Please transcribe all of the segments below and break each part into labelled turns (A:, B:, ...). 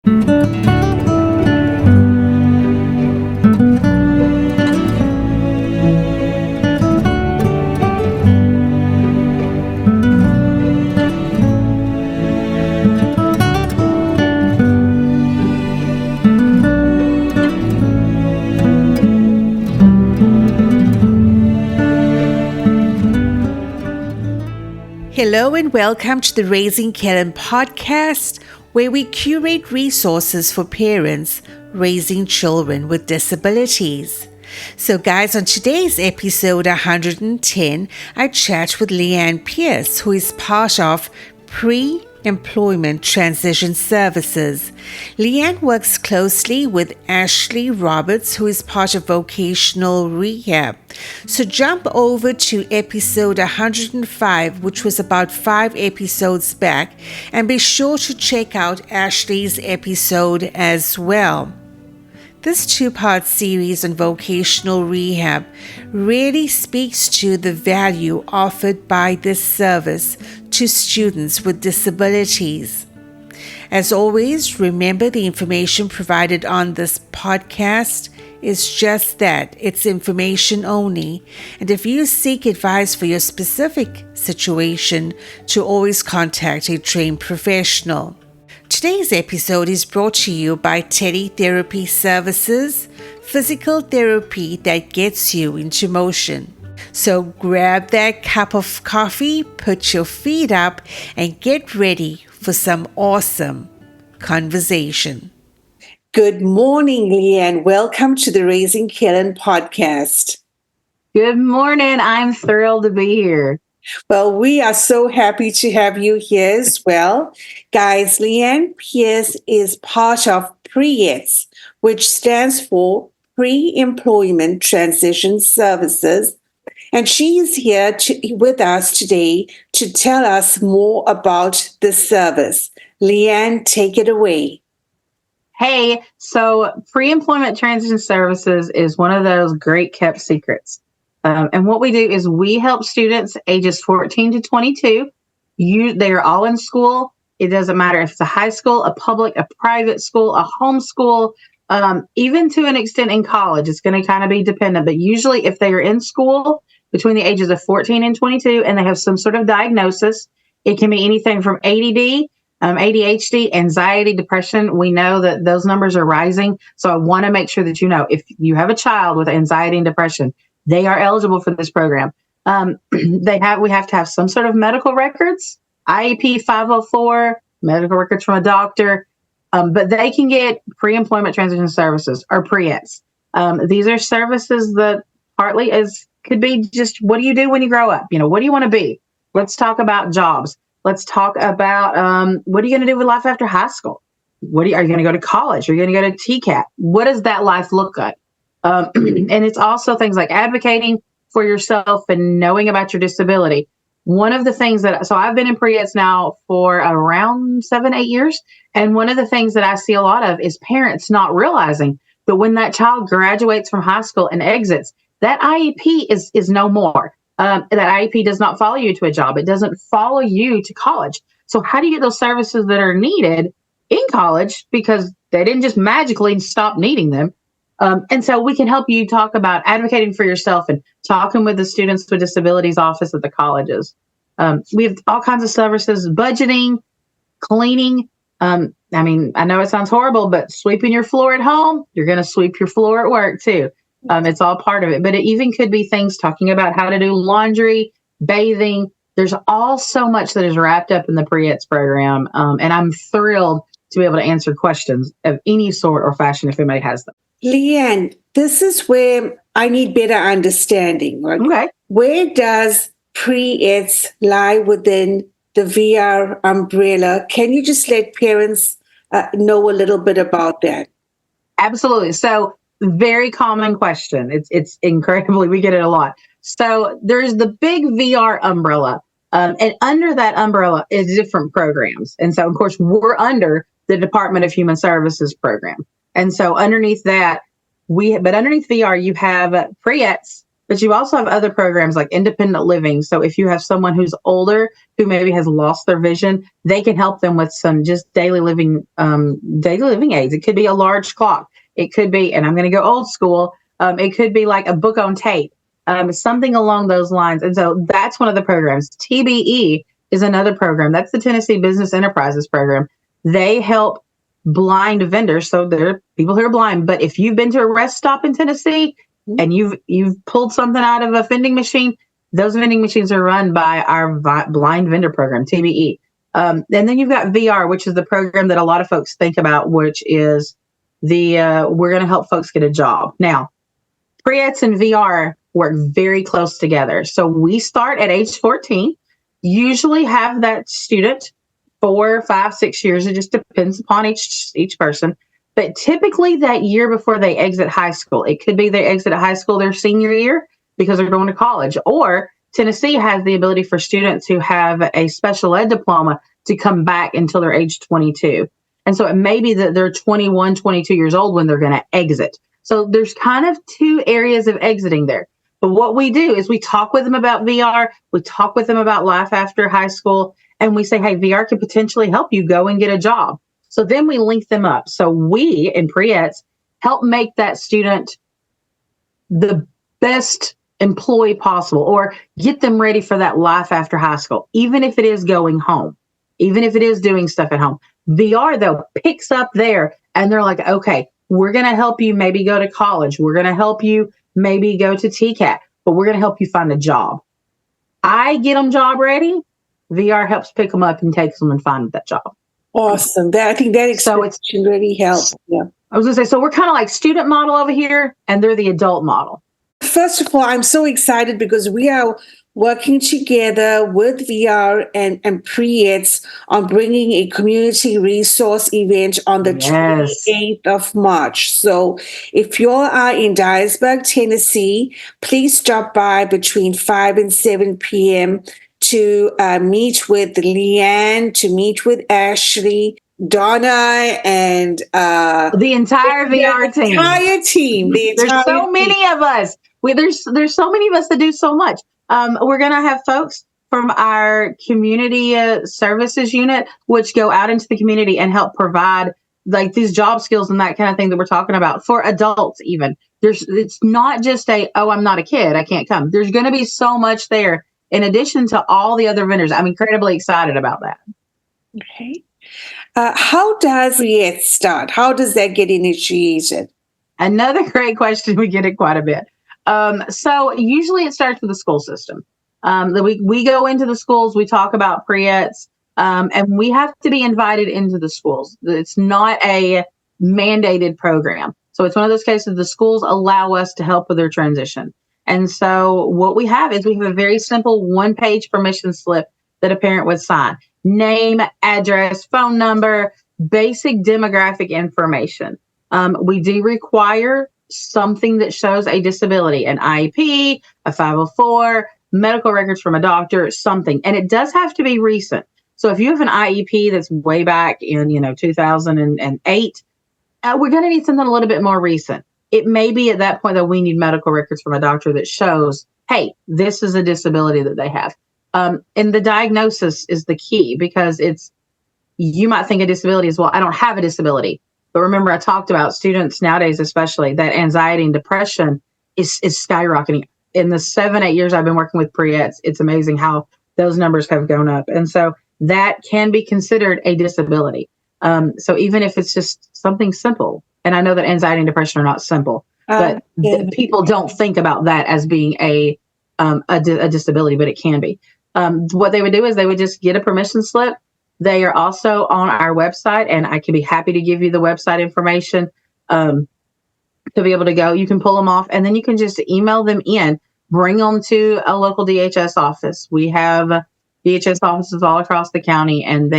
A: Hello and welcome to the Raising Kellen podcast, where we curate resources for parents raising children with disabilities. So guys, on today's episode 110, I chat with Leanne Pirece, who is part of Pre-Employment Transition Services. Leanne works closely with Ashley Roberts, who is part of Vocational Rehab. So jump over to episode 105, which was about 5 episodes back, and be sure to check out Ashley's episode as well. This 2-part series on vocational rehab really speaks to the value offered by this service to students with disabilities. As always, remember the information provided on this podcast is just that. It's information only. And if you seek advice for your specific situation, to always contact a trained professional. Today's episode is brought to you by Teddy Therapy Services, physical therapy that gets you into motion. So grab that cup of coffee, put your feet up, and get ready for some awesome conversation. Good morning, Leanne. Welcome to the Raising Kellen podcast.
B: Good morning. I'm thrilled to be here.
A: Well, we are so happy to have you here as well. Guys, Leanne Pirece is part of Pre-ETS, which stands for Pre-Employment Transition Services. And she is here with us today to tell us more about the service. Leanne, take it away.
B: Hey, so Pre-Employment Transition Services is one of those great kept secrets. And what we do is we help students ages 14 to 22. They are all in school. It doesn't matter if it's a high school, a public, a private school, a home school, even to an extent in college. It's going to kind of be dependent. But usually if they are in school between the ages of 14 and 22 and they have some sort of diagnosis, it can be anything from ADD, ADHD, anxiety, depression. We know that those numbers are rising. So I want to make sure that you know if you have a child with anxiety and depression, they are eligible for this program. We have to have some sort of medical records, IEP 504, medical records from a doctor, but they can get pre-employment transition services or Pre-ETS. These are services that partly could be just, what do you do when you grow up? What do you want to be? Let's talk about jobs. Let's talk about what are you going to do with life after high school? Are you going to go to college? Are you going to go to TCAT? What does that life look like? And it's also things like advocating for yourself and knowing about your disability. One of the things so I've been in Pre-ETS now for around 7-8 years. And one of the things that I see a lot of is parents not realizing that when that child graduates from high school and exits, that IEP is no more. That IEP does not follow you to a job. It doesn't follow you to college. So how do you get those services that are needed in college? Because they didn't just magically stop needing them. And so we can help you talk about advocating for yourself and talking with the Students with Disabilities office at the colleges. We have all kinds of services, budgeting, cleaning. I know it sounds horrible, but sweeping your floor at home, you're going to sweep your floor at work too. It's all part of it. But it even could be things talking about how to do laundry, bathing. There's all so much that is wrapped up in the Pre-ETS program. And I'm thrilled to be able to answer questions of any sort or fashion if anybody has them.
A: Leanne, this is where I need better understanding. Right?
B: Okay.
A: Where does Pre-ETS lie within the VR umbrella? Can you just let parents know a little bit about that?
B: Absolutely. So very common question. It's incredibly, we get it a lot. So there's the big VR umbrella. And under that umbrella is different programs. And so, of course, we're under the Department of Human Services program. And so underneath that, underneath VR, you have Pre-ETS, But you also have other programs like independent living. So if you have someone who's older who maybe has lost their vision, they can help them with some just daily living aids. It could be a large clock. It could be, and I'm going to go old school. It could be like a book on tape, something along those lines. And so that's one of the programs. TBE is another program. That's the Tennessee Business Enterprises program. They help blind vendors. So there are people who are blind. But if you've been to a rest stop in Tennessee and you've pulled something out of a vending machine, those vending machines are run by our blind vendor program, TBE. And then you've got VR, which is the program that a lot of folks think about, which is we're going to help folks get a job. Now, Pre-ETS and VR work very close together. So we start at age 14, usually have that student 4, 5, 6 years. It just depends upon each person. But typically that year before they exit high school, it could be they exit high school their senior year because they're going to college. Or Tennessee has the ability for students who have a special ed diploma to come back until they're age 22. And so it may be that they're 21, 22 years old when they're going to exit. So there's kind of two areas of exiting there. But what we do is we talk with them about VR. We talk with them about life after high school. And we say, hey, VR could potentially help you go and get a job. So then we link them up. So we, in Pre-ETS, help make that student the best employee possible or get them ready for that life after high school, even if it is going home, even if it is doing stuff at home. VR, though, picks up there and they're like, okay, we're going to help you maybe go to college. We're going to help you maybe go to TCAT, but we're going to help you find a job. I get them job ready. VR helps pick them up and takes them and find that job.
A: Awesome. I think that extension really helps. Yeah.
B: I was going to say, so we're kind of like student model over here, and they're the adult model.
A: First of all, I'm so excited because we are working together with VR and Pre-ETS on bringing a community resource event on the 28th of March. So if you all are in Dyersburg, Tennessee, please stop by between 5 and 7 p.m. to meet with LeeAnne, to meet with Ashley, Donna, and
B: the entire VR team.
A: Entire team.
B: There's so many of us. There's so many of us that do so much. We're going to have folks from our community services unit, which go out into the community and help provide like these job skills and that kind of thing that we're talking about for adults. Even it's not just I'm not a kid, I can't come. There's going to be so much there in addition to all the other vendors. I'm incredibly excited about that.
A: Okay. How does it start? How does that get initiated?
B: Another great question. We get it quite a bit. So usually it starts with the school system. We go into the schools, we talk about Pre-ETS, and we have to be invited into the schools. It's not a mandated program. So it's one of those cases the schools allow us to help with their transition. And so what we have is we have a very simple one-page permission slip that a parent would sign. Name, address, phone number, basic demographic information. We do require something that shows a disability, an IEP, a 504, medical records from a doctor, something. And it does have to be recent. So if you have an IEP that's way back in, 2008, we're going to need something a little bit more recent. It may be at that point that we need medical records from a doctor that shows, hey, this is a disability that they have. And the diagnosis is the key because you might think a disability is, well, I don't have a disability. But remember, I talked about students nowadays, especially that anxiety and depression is skyrocketing. In the 7-8 years I've been working with Pre-ETS, it's amazing how those numbers have gone up. And so that can be considered a disability. So even if it's just something simple, and I know that anxiety and depression are not simple, but people don't think about that as being a disability, but it can be. What they would do is they would just get a permission slip. They are also on our website, and I can be happy to give you the website information to be able to go. You can pull them off, and then you can just email them in, bring them to a local DHS office. We have DHS offices all across the county, and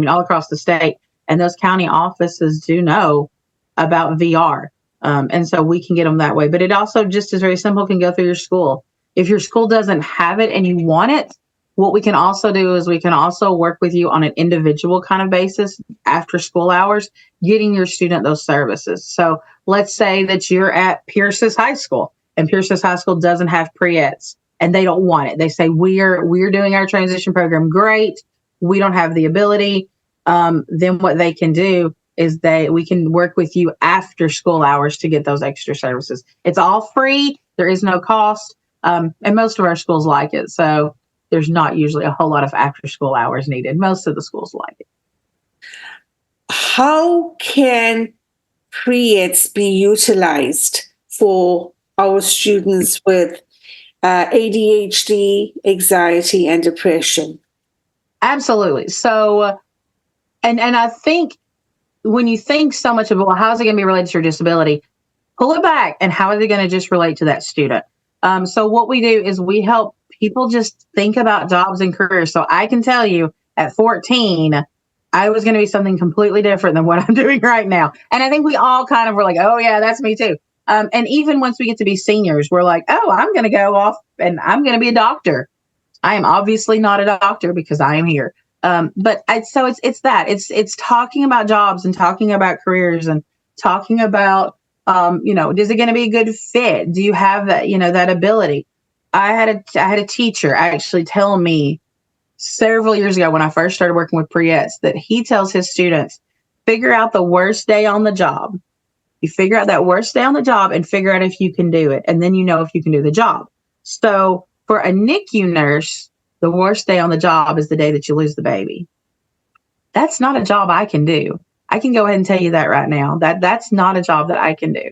B: all across the state, and those county offices do know about VR. And so we can get them that way. But it also just is very simple, can go through your school. If your school doesn't have it and you want it, what we can also do is we can also work with you on an individual kind of basis after school hours, getting your student those services. So let's say that you're at Pierce's High School and Pierce High School doesn't have pre-ETS and they don't want it. They say, we're doing our transition program great. We don't have the ability. Then what they can do is we can work with you after school hours to get those extra services. It's all free. There is no cost. And most of our schools like it. So there's not usually a whole lot of after school hours needed. Most of the schools like it.
A: How can pre-ETS be utilized for our students with ADHD, anxiety, and depression?
B: Absolutely. So, and I think when you think so much about, well, how is it going to be related to your disability? Pull it back, and how is it going to just relate to that student? So what we do is we help people just think about jobs and careers. So I can tell you at 14, I was going to be something completely different than what I'm doing right now. And I think we all kind of were like, oh yeah, that's me too. And even once we get to be seniors, we're like, oh, I'm going to go off and I'm going to be a doctor. I am obviously not a doctor because I am here. But it's talking about jobs and talking about careers and talking about, is it going to be a good fit? Do you have that, that ability? I had a teacher actually tell me several years ago when I first started working with pre-ETS that he tells his students, figure out the worst day on the job. You figure out that worst day on the job and figure out if you can do it. And then you know if you can do the job. So for a NICU nurse, the worst day on the job is the day that you lose the baby. That's not a job I can do. I can go ahead and tell you that right now. That's not a job that I can do.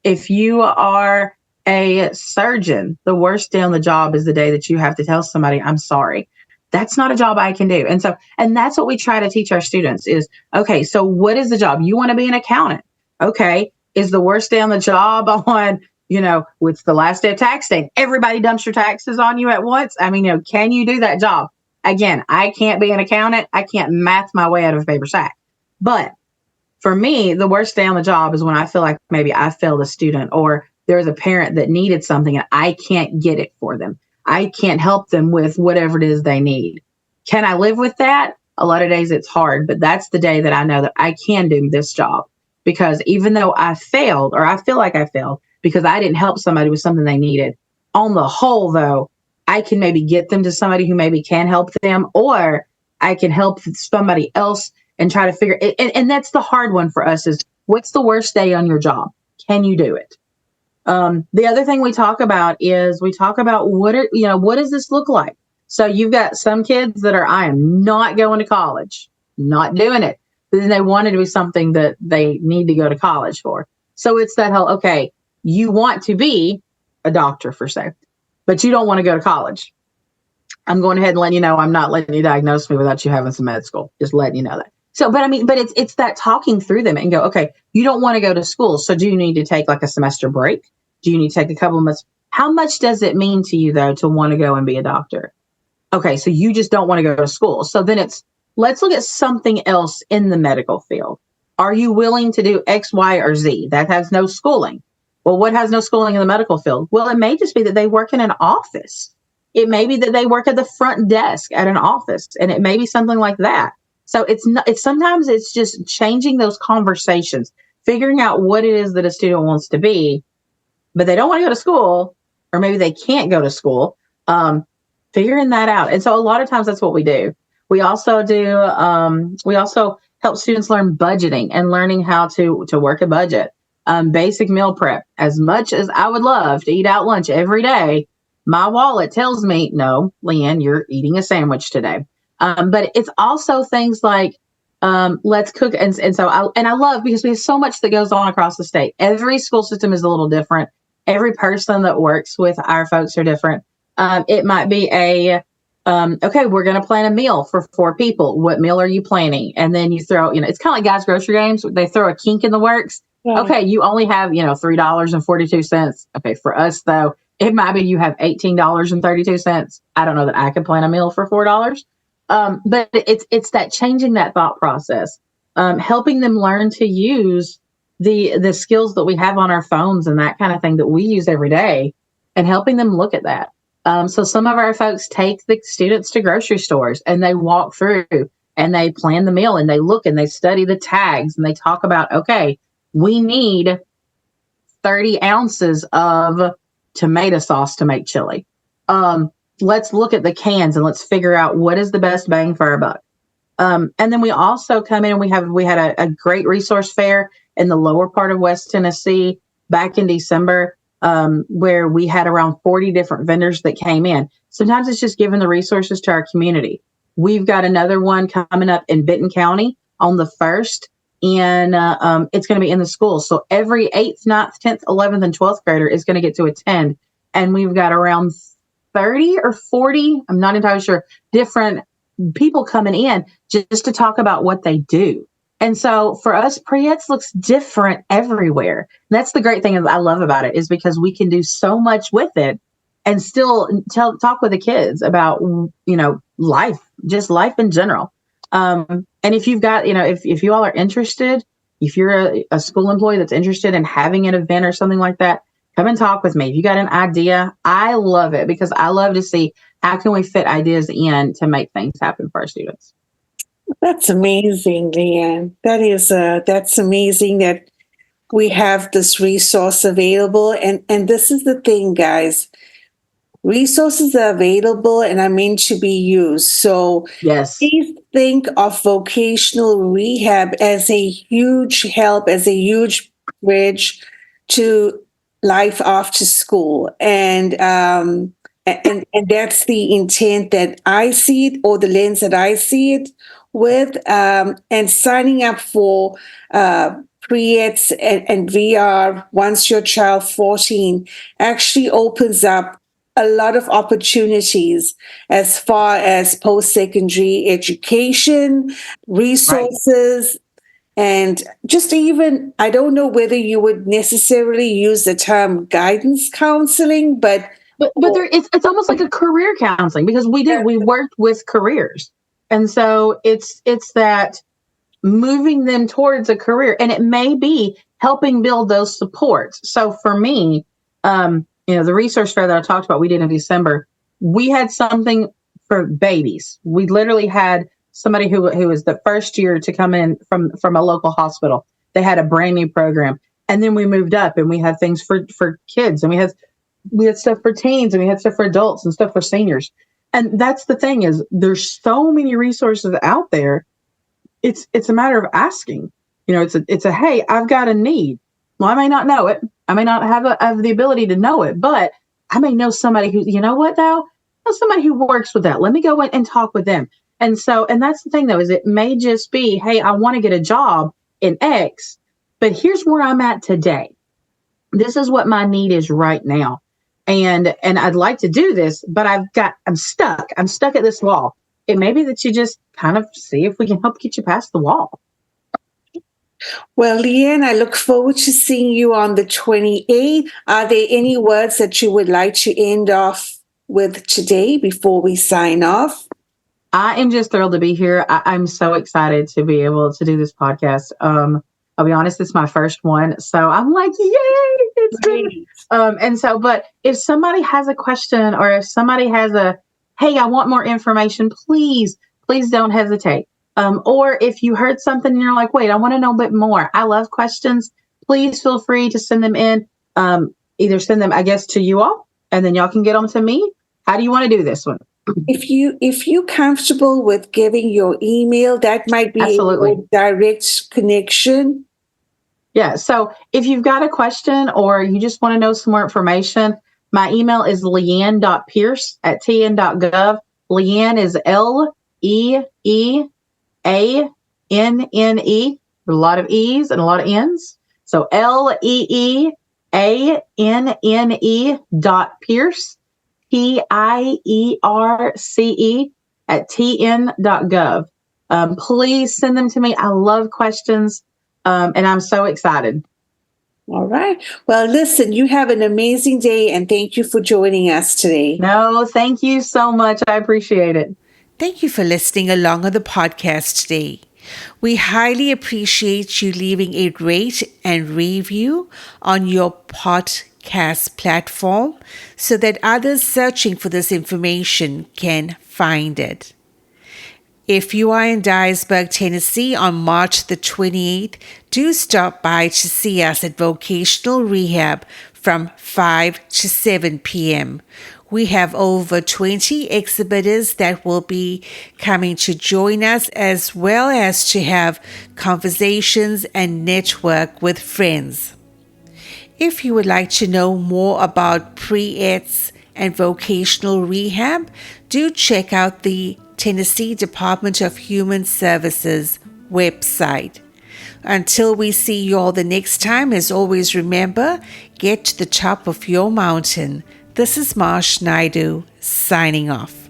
B: If you are a surgeon, the worst day on the job is the day that you have to tell somebody, I'm sorry. That's not a job I can do. And that's what we try to teach our students is, okay, so what is the job? You want to be an accountant. Okay. Is the worst day on the job on, it's the last day of tax day. Everybody dumps your taxes on you at once. I mean, can you do that job? Again, I can't be an accountant. I can't math my way out of a paper sack. But for me, the worst day on the job is when I feel like maybe I failed a student or there's a parent that needed something and I can't get it for them. I can't help them with whatever it is they need. Can I live with that? A lot of days it's hard, but that's the day that I know that I can do this job. Because even though I failed, or I feel like I failed because I didn't help somebody with something they needed, on the whole, though, I can maybe get them to somebody who maybe can help them, or I can help somebody else and try to figure it. And that's the hard one for us is what's the worst day on your job? Can you do it? The other thing we talk about is what does this look like? So you've got some kids that I am not going to college, not doing it. But then they want to do something that they need to go to college for. So it's that whole, okay, you want to be a doctor for say, but you don't want to go to college. I'm going ahead and letting you know I'm not letting you diagnose me without you having some med school. Just letting you know that. So, but it's that talking through them and go, okay, you don't want to go to school. So do you need to take like a semester break? Do you need to take a couple of months? How much does it mean to you though, to want to go and be a doctor? Okay. So you just don't want to go to school. So then let's look at something else in the medical field. Are you willing to do X, Y, or Z? That has no schooling. Well, what has no schooling in the medical field? Well, it may just be that they work in an office. It may be that they work at the front desk at an office, and it may be something like that. So sometimes it's just changing those conversations, figuring out what it is that a student wants to be, but they don't want to go to school, or maybe they can't go to school, figuring that out. And so a lot of times that's what we do. We also help students learn budgeting and learning how to work a budget, basic meal prep. As much as I would love to eat out lunch every day, my wallet tells me, no, Leanne, you're eating a sandwich today. But it's also things like, let's cook. And I love, because we have so much that goes on across the state. Every school system is a little different. Every person that works with our folks are different. It might be okay, we're going to plan a meal for 4 people. What meal are you planning? And then you throw, it's kind of like guys' grocery games. They throw a kink in the works. Yeah. Okay, you only have, $3.42. Okay, for us, though, it might be you have $18.32. I don't know that I could plan a meal for $4. But it's that changing that thought process, helping them learn to use the skills that we have on our phones and that kind of thing that we use every day, and helping them look at that. So some of our folks take the students to grocery stores and they walk through and they plan the meal and they look and they study the tags and they talk about, okay, we need 30 ounces of tomato sauce to make chili. Let's look at the cans and let's figure out what is the best bang for our buck. And then we also come in and we had a great resource fair in the lower part of West Tennessee back in December, where we had around 40 different vendors that came in. Sometimes it's just giving the resources to our community. We've got another one coming up in Benton County on the 1st, and it's going to be in the schools. So every 8th, 9th, 10th, 11th, and 12th grader is going to get to attend. And we've got around 30 or 40, I'm not entirely sure, different people coming in just to talk about what they do. And so for us, Pre-ETS looks different everywhere. And that's the great thing I love about it, is because we can do so much with it and still talk with the kids about, life, just life in general. And if you've got, if you all are interested, if you're a school employee that's interested in having an event or something like that, come and talk with me. If you got an idea, I love it, because I love to see how can we fit ideas in to make things happen for our students.
A: That's amazing, Leanne. That's amazing that we have this resource available. And this is the thing, guys. Resources are available and are meant to be used. So
B: yes,
A: please think of vocational rehab as a huge help, as a huge bridge to life after school. And that's the intent that I see it, or the lens that I see it with. And signing up for Pre-ETS and VR once your child 14 actually opens up a lot of opportunities as far as post-secondary education, resources, right. And just even, I don't know whether you would necessarily use the term guidance counseling, but
B: it's almost like a career counseling, because we worked with careers. And so it's that moving them towards a career, and it may be helping build those supports. So for me, the resource fair that I talked about, we did in December, we had something for babies. We literally had somebody who was the first year to come in from a local hospital. They had a brand new program. And then we moved up and we had things for kids, and we had stuff for teens, and we had stuff for adults and stuff for seniors. And that's the thing, is there's so many resources out there. It's a matter of asking. It's a hey, I've got a need. Well, I may not know it. I may not have the ability to know it, but I may know somebody who, somebody who works with that. Let me go and talk with them. And that's the thing, though, is it may just be, hey, I want to get a job in X, but here's where I'm at today. This is what my need is right now. And I'd like to do this, but I'm stuck. I'm stuck at this wall. It may be that you just kind of see if we can help get you past the wall. Well, Leanne, I look forward to seeing you on the 28th. Are there any words that you would like to end off with today before we sign off? I am just thrilled to be here. I'm so excited to be able to do this podcast. I'll be honest, it's my first one. So I'm like, yay, it's great. But if somebody has a question, or if somebody has hey, I want more information, please don't hesitate. Or if you heard something and you're like, wait, I want to know a bit more. I love questions. Please feel free to send them in. Either send them, I guess, to you all, and then y'all can get them to me. How do you want to do this one? If you're comfortable with giving your email, that might be Absolutely. A direct connection. Yeah. So if you've got a question or you just want to know some more information, my email is leanne.pirece@tn.gov. Leanne is LeeAnne. A lot of E's and a lot of N's. So LeeAnne.Pirece, PIERCE @tn.gov. Please send them to me. I love questions, and I'm so excited. All right. Well, listen, you have an amazing day, and thank you for joining us today. No, thank you so much. I appreciate it. Thank you for listening along on the podcast today. We highly appreciate you leaving a rate and review on your podcast platform so that others searching for this information can find it.
A: If you are in Dyersburg, Tennessee on March the 28th, do stop by to see us at Vocational Rehab from 5 to 7 p.m. We have over 20 exhibitors that will be coming to join us, as well as to have conversations and network with friends. If you would like to know more about Pre-ETS and Vocational Rehab, do check out the Tennessee Department of Human Services website. Until we see you all the next time, as always, remember, get to the top of your mountain. This is Marsh Naidu signing off.